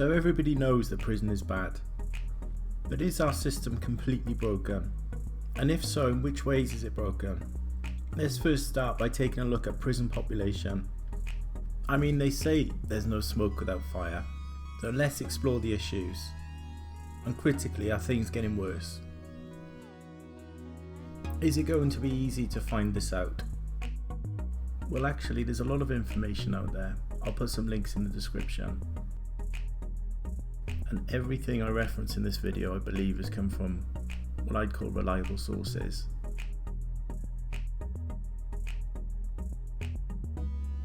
So everybody knows that prison is bad. But is our system completely broken? And if so, in which ways is it broken? Let's first start by taking a look at prison population. I mean, they say there's no smoke without fire. So let's explore the issues. And critically, are things getting worse? Is it going to be easy to find this out? Well, actually, there's a lot of information out there. I'll put some links in the description. And everything I reference in this video, I believe, has come from what I'd call reliable sources.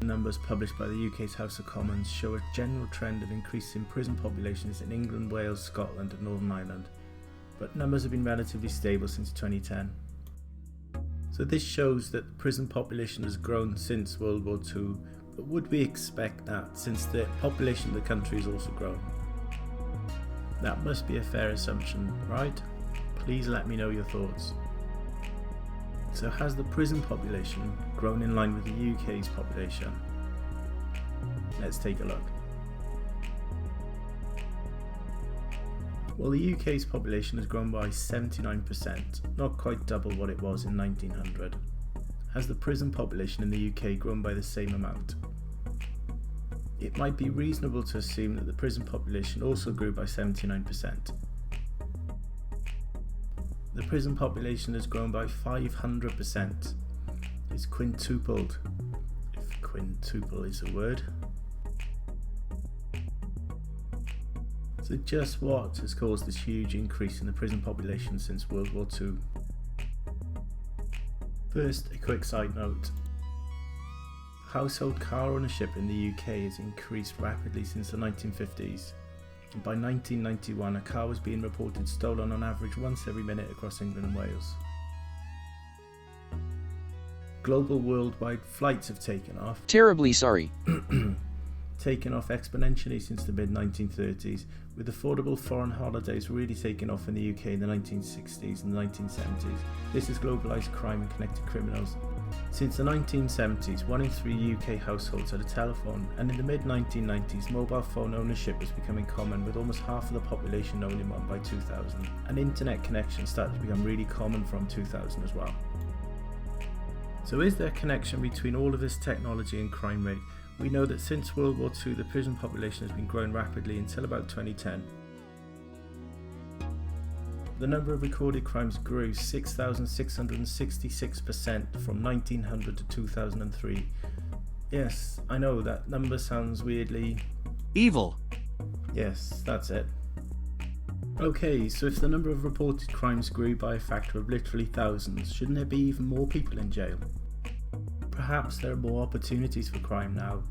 Numbers published by the UK's House of Commons show a general trend of increasing prison populations in England, Wales, Scotland and Northern Ireland, but numbers have been relatively stable since 2010. So this shows that the prison population has grown since World War II, but would we expect that since the population of the country has also grown? That must be a fair assumption, right? Please let me know your thoughts. So has the prison population grown in line with the UK's population? Let's take a look. Well, the UK's population has grown by 79%, not quite double what it was in 1900. Has the prison population in the UK grown by the same amount? It might be reasonable to assume that the prison population also grew by 79%. The prison population has grown by 500%. It's quintupled, if quintuple is a word. So just what has caused this huge increase in the prison population since World War II? First, a quick side note. Household car ownership in the UK has increased rapidly since the 1950s. And by 1991, a car was being reported stolen on average once every minute across England and Wales. Global worldwide flights have taken off. Terribly sorry. Taken off exponentially since the mid-1930s, with affordable foreign holidays really taking off in the UK in the 1960s and the 1970s. This has globalised crime and connected criminals. Since the 1970s, 1 in 3 UK households had a telephone, and in the mid-1990s, mobile phone ownership was becoming common, with almost half of the population owning one by 2000. And internet connections started to become really common from 2000 as well. So is there a connection between all of this technology and crime rate? We know that since World War II, the prison population has been growing rapidly until about 2010. The number of recorded crimes grew 6,666% from 1900 to 2003. Yes, I know that number sounds weirdly evil. Yes, that's it. Okay, so if the number of reported crimes grew by a factor of literally thousands, shouldn't there be even more people in jail? Perhaps there are more opportunities for crime now.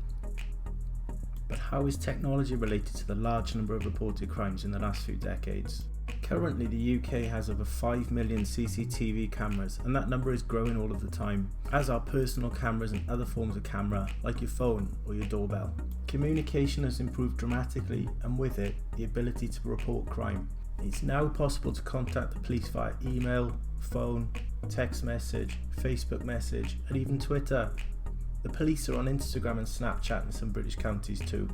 But how is technology related to the large number of reported crimes in the last few decades? Currently, the UK has over 5 million CCTV cameras, and that number is growing all of the time, as are personal cameras and other forms of camera, like your phone or your doorbell. Communication has improved dramatically, and with it, the ability to report crime. It's now possible to contact the police via email, phone, text message, Facebook message, and even Twitter. The police are on Instagram and Snapchat in some British counties too.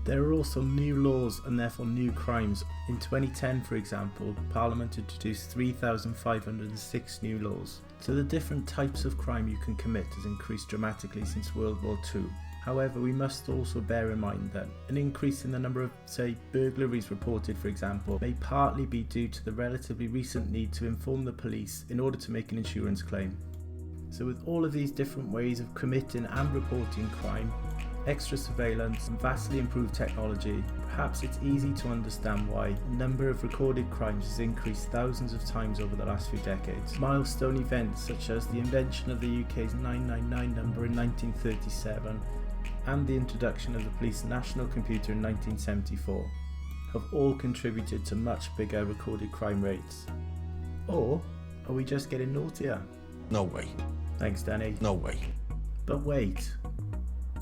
There are also new laws and therefore new crimes. In 2010, for example, Parliament introduced 3,506 new laws. So the different types of crime you can commit has increased dramatically since World War II. However, we must also bear in mind that an increase in the number of, say, burglaries reported, for example, may partly be due to the relatively recent need to inform the police in order to make an insurance claim. So with all of these different ways of committing and reporting crime, extra surveillance and vastly improved technology, perhaps it's easy to understand why the number of recorded crimes has increased thousands of times over the last few decades. Milestone events such as the invention of the UK's 999 number in 1937 and the introduction of the police national computer in 1974 have all contributed to much bigger recorded crime rates. Or are we just getting naughtier? No way. Thanks, Danny. No way. But wait,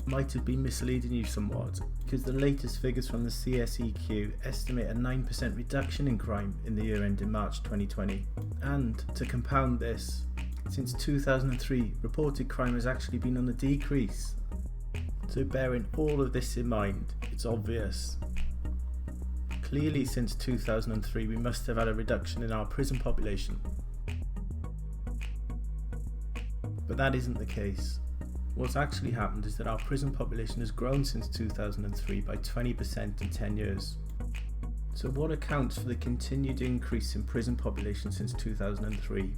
might have been misleading you somewhat, because the latest figures from the CSEQ estimate a 9% reduction in crime in the year ending March 2020. And to compound this, since 2003, reported crime has actually been on the decrease. So bearing all of this in mind, it's obvious. Clearly, since 2003 we must have had a reduction in our prison population. But that isn't the case. What's actually happened is that our prison population has grown since 2003 by 20% in 10 years. So what accounts for the continued increase in prison population since 2003?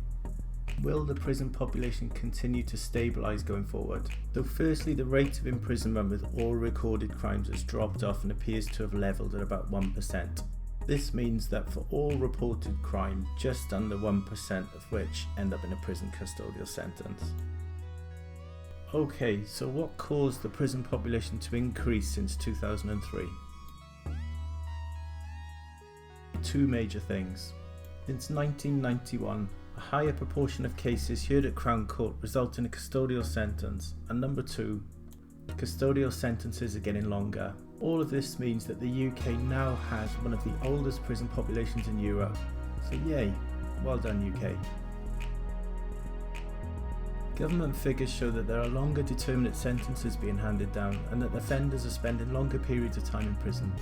Will the prison population continue to stabilise going forward? So firstly, the rate of imprisonment with all recorded crimes has dropped off and appears to have levelled at about 1%. This means that for all reported crime, just under 1% of which end up in a prison custodial sentence. Okay, so what caused the prison population to increase since 2003? Two major things. Since 1991, a higher proportion of cases heard at Crown Court result in a custodial sentence, and number two, custodial sentences are getting longer. All of this means that the UK now has one of the oldest prison populations in Europe. So yay, well done UK. Government figures show that there are longer determinate sentences being handed down and that offenders are spending longer periods of time in prison.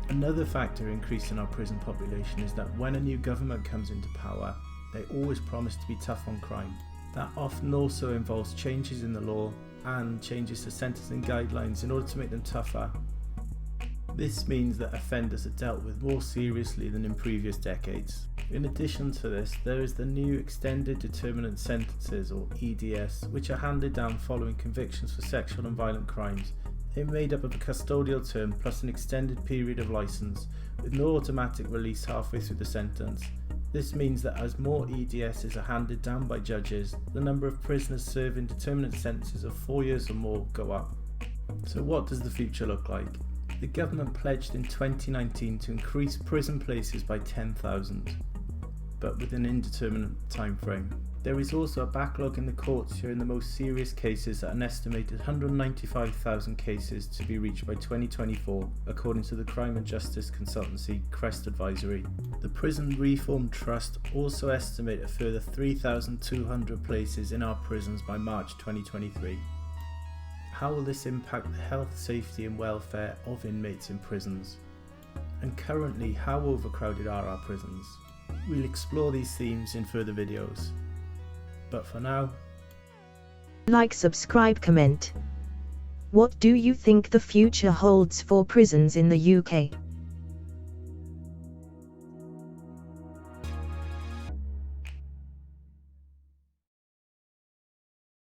Another factor increasing our prison population is that when a new government comes into power, they always promise to be tough on crime. That often also involves changes in the law and changes to sentencing guidelines in order to make them tougher. This means that offenders are dealt with more seriously than in previous decades. In addition to this, there is the new Extended Determinate Sentences, or EDS, which are handed down following convictions for sexual and violent crimes. They're made up of a custodial term plus an extended period of licence, with no automatic release halfway through the sentence. This means that as more EDSs are handed down by judges, the number of prisoners serving determinate sentences of 4 years or more go up. So what does the future look like? The government pledged in 2019 to increase prison places by 10,000, but with an indeterminate time frame. There is also a backlog in the courts here in the most serious cases at an estimated 195,000 cases to be reached by 2024, according to the crime and justice consultancy Crest Advisory. The Prison Reform Trust also estimate a further 3,200 places in our prisons by March 2023. How will this impact the health, safety and welfare of inmates in prisons? And currently, how overcrowded are our prisons? We'll explore these themes in further videos. But for now, like, subscribe, comment. What do you think the future holds for prisons in the UK?